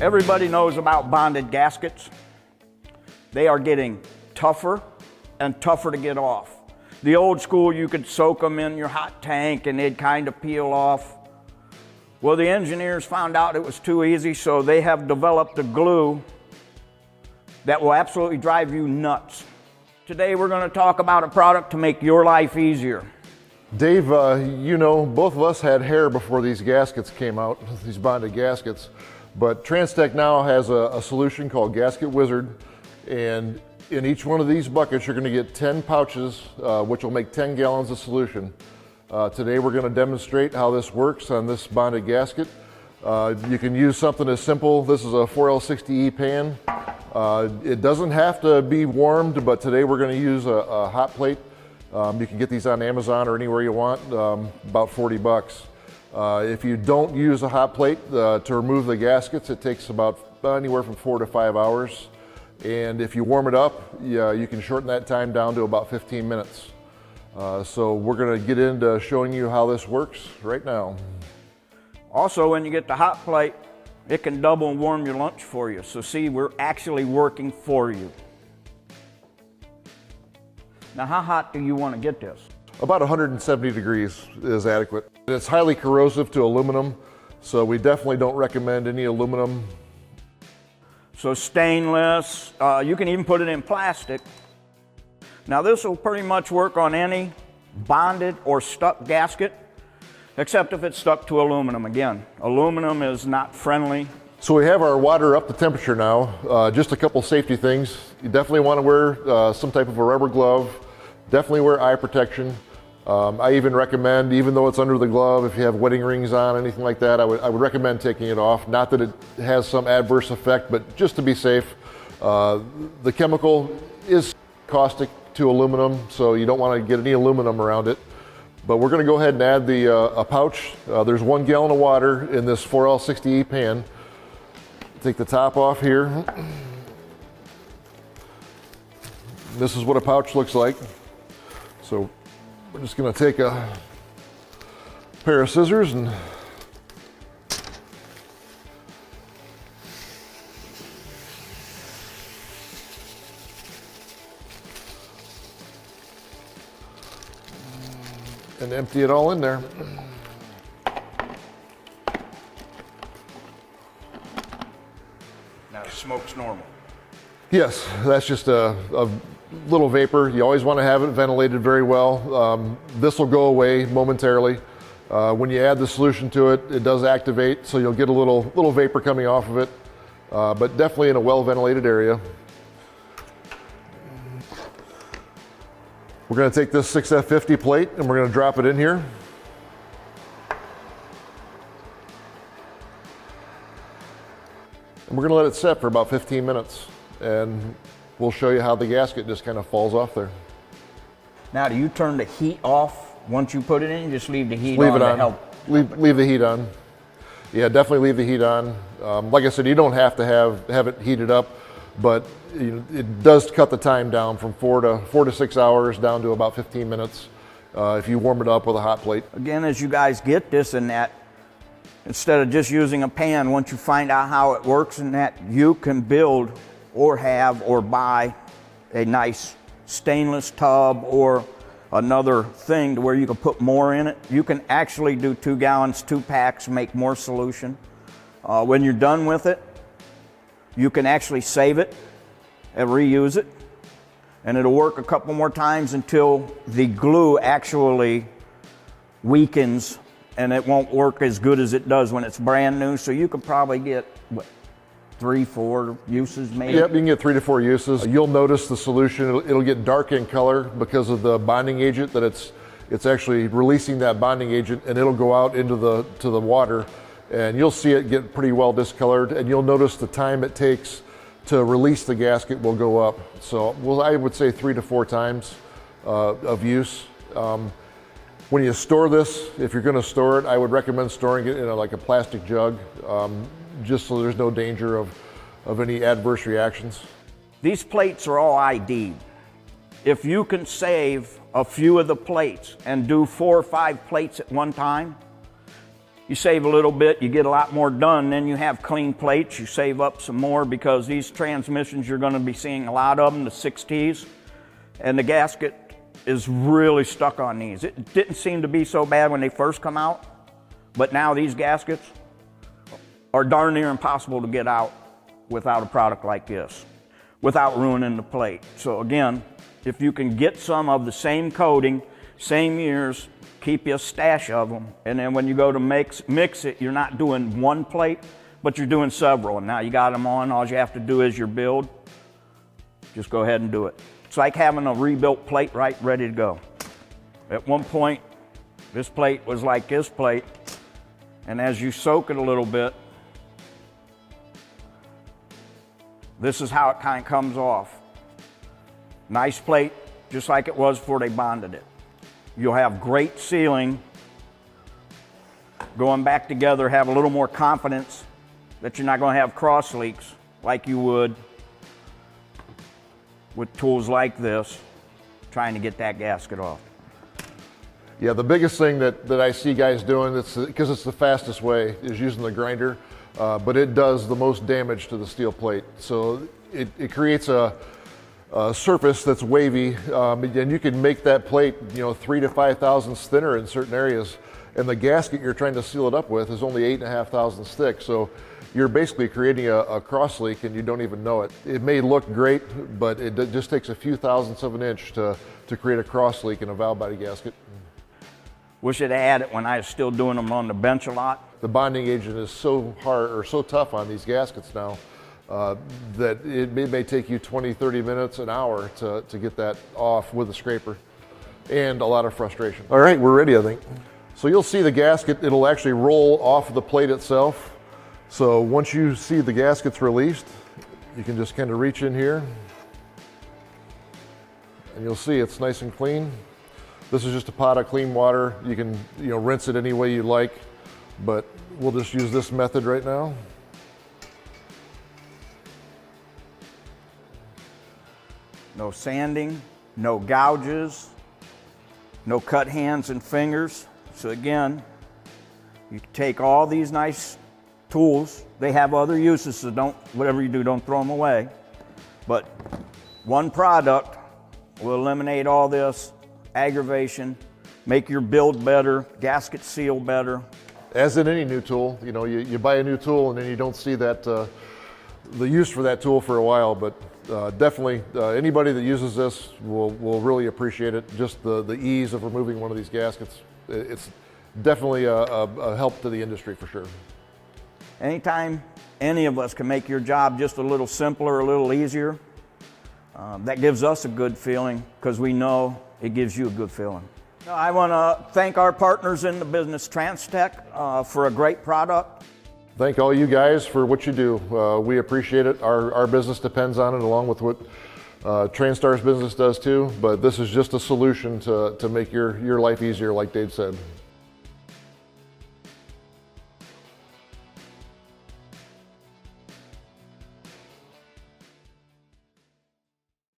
Everybody knows about bonded gaskets. They are getting tougher and tougher to get off. The old school, you could soak them in your hot tank and they'd kind of peel off. Well, the engineers found out it was too easy, so they have developed a glue that will absolutely drive you nuts. Today we're going to talk about a product to make your life easier. Dave, you know, both of us had hair before these gaskets came out, these bonded gaskets. But TransTec now has a solution called Gasket Wizard, and in each one of these buckets you're going to get 10 pouches, which will make 10 gallons of solution. Today we're going to demonstrate how this works on this bonded gasket. You can use something as simple. This is a 4L60E pan. It doesn't have to be warmed, but today we're going to use a hot plate. You can get these on Amazon or anywhere you want, about 40 bucks. If you don't use a hot plate to remove the gaskets, it takes about anywhere from 4 to 5 hours. And if you warm it up, you can shorten that time down to about 15 minutes. So we're going to get into showing you how this works right now. Also, when you get the hot plate, it can double and warm your lunch for you. So see, we're actually working for you. Now, how hot do you want to get this? About 170 degrees is adequate. It's highly corrosive to aluminum, so we definitely don't recommend any aluminum. So stainless, you can even put it in plastic. Now this will pretty much work on any bonded or stuck gasket, except if it's stuck to aluminum. Again, aluminum is not friendly. So we have our water up to temperature now. Just a couple safety things. You definitely want to wear some type of a rubber glove. Definitely wear eye protection. I even recommend, even though it's under the glove, if you have wedding rings on, anything like that, I would recommend taking it off. Not that it has some adverse effect, but just to be safe. The chemical is caustic to aluminum, so you don't want to get any aluminum around it. But we're going to go ahead and add a pouch. There's 1 gallon of water in this 4L60E pan. Take the top off here. This is what a pouch looks like. So we're just going to take a pair of scissors and empty it all in there. Now the smoke's normal. Yes, that's just a little vapor. You always want to have it ventilated very well. This will go away momentarily. When you add the solution to it, it does activate, so you'll get a little vapor coming off of it, but definitely in a well-ventilated area. We're going to take this 6F50 plate and we're going to drop it in here. And we're going to let it set for about 15 minutes. And we'll show you how the gasket just kind of falls off there. Now, do you turn the heat off once you put it in? You just leave the heat on to help? Leave the heat on. Yeah, definitely leave the heat on. Like I said, you don't have to have it heated up, but it does cut the time down from 4 to 6 hours down to about 15 minutes if you warm it up with a hot plate. Again, as you guys get this and that, instead of just using a pan, once you find out how it works and that, you can build or have or buy a nice stainless tub or another thing to where you can put more in it. You can actually do 2 gallons, 2 packs, make more solution. When you're done with it, you can actually save it and reuse it, and it'll work a couple more times until the glue actually weakens and it won't work as good as it does when it's brand new. So you could probably get, what, 3, 4 uses maybe? Yep, you can get 3 to 4 uses. You'll notice the solution, it'll get dark in color because of the bonding agent, that it's actually releasing that bonding agent, and it'll go out into the water, and you'll see it get pretty well discolored, and you'll notice the time it takes to release the gasket will go up. So I would say 3 to 4 times of use. When you store this, if you're going to store it, I would recommend storing it in like a plastic jug, just so there's no danger of any adverse reactions. These plates are all ID'd. If you can save a few of the plates and do 4 or 5 plates at one time, You save a little bit, you get a lot more done. Then you have clean plates, you save up some more, because these transmissions, you're going to be seeing a lot of them, the 6Ts, and the gasket is really stuck on these. It didn't seem to be so bad when they first come out, but now these gaskets are darn near impossible to get out without a product like this, without ruining the plate. So again, if you can get some of the same coating, same years, keep you a stash of them, and then when you go to mix it, you're not doing one plate, but you're doing several. And now you got them on, all you have to do is your build. Just go ahead and do it. It's like having a rebuilt plate right ready to go. At one point, this plate was like this plate, and as you soak it a little bit, this is how it kind of comes off. Nice plate, just like it was before they bonded it. You'll have great sealing. Going back together, have a little more confidence that you're not going to have cross leaks like you would with tools like this, trying to get that gasket off. Yeah, the biggest thing that I see guys doing, because it's the fastest way, is using the grinder, but it does the most damage to the steel plate. So it creates a surface that's wavy, and you can make that plate, 3 to 5 thousandths thinner in certain areas, and the gasket you're trying to seal it up with is only 8.5 thousandths thick. So you're basically creating a cross leak and you don't even know it. It may look great, but it just takes a few thousandths of an inch to create a cross leak in a valve body gasket. Wish I'd had it when I was still doing them on the bench a lot. The bonding agent is so hard or so tough on these gaskets now that it may take you 20, 30 minutes, an hour to get that off with a scraper, and a lot of frustration. All right, we're ready, I think. So you'll see the gasket, it'll actually roll off the plate itself. So once you see the gaskets released, you can just kind of reach in here and you'll see it's nice and clean. This is just a pot of clean water. You can rinse it any way you like, but we'll just use this method right now. No sanding, no gouges, no cut hands and fingers. So again, you take all these nice tools. They have other uses, so whatever you do, don't throw them away. But one product will eliminate all this aggravation, make your build better, gasket seal better. As in any new tool, you buy a new tool and then you don't see that the use for that tool for a while, but definitely anybody that uses this will really appreciate it. Just the ease of removing one of these gaskets. It's definitely a help to the industry for sure. Anytime any of us can make your job just a little simpler, a little easier, that gives us a good feeling, because we know it gives you a good feeling. I want to thank our partners in the business, TransTec, for a great product. Thank all you guys for what you do. We appreciate it. Our business depends on it, along with what Transtar's business does too, but this is just a solution to make your life easier, like Dave said.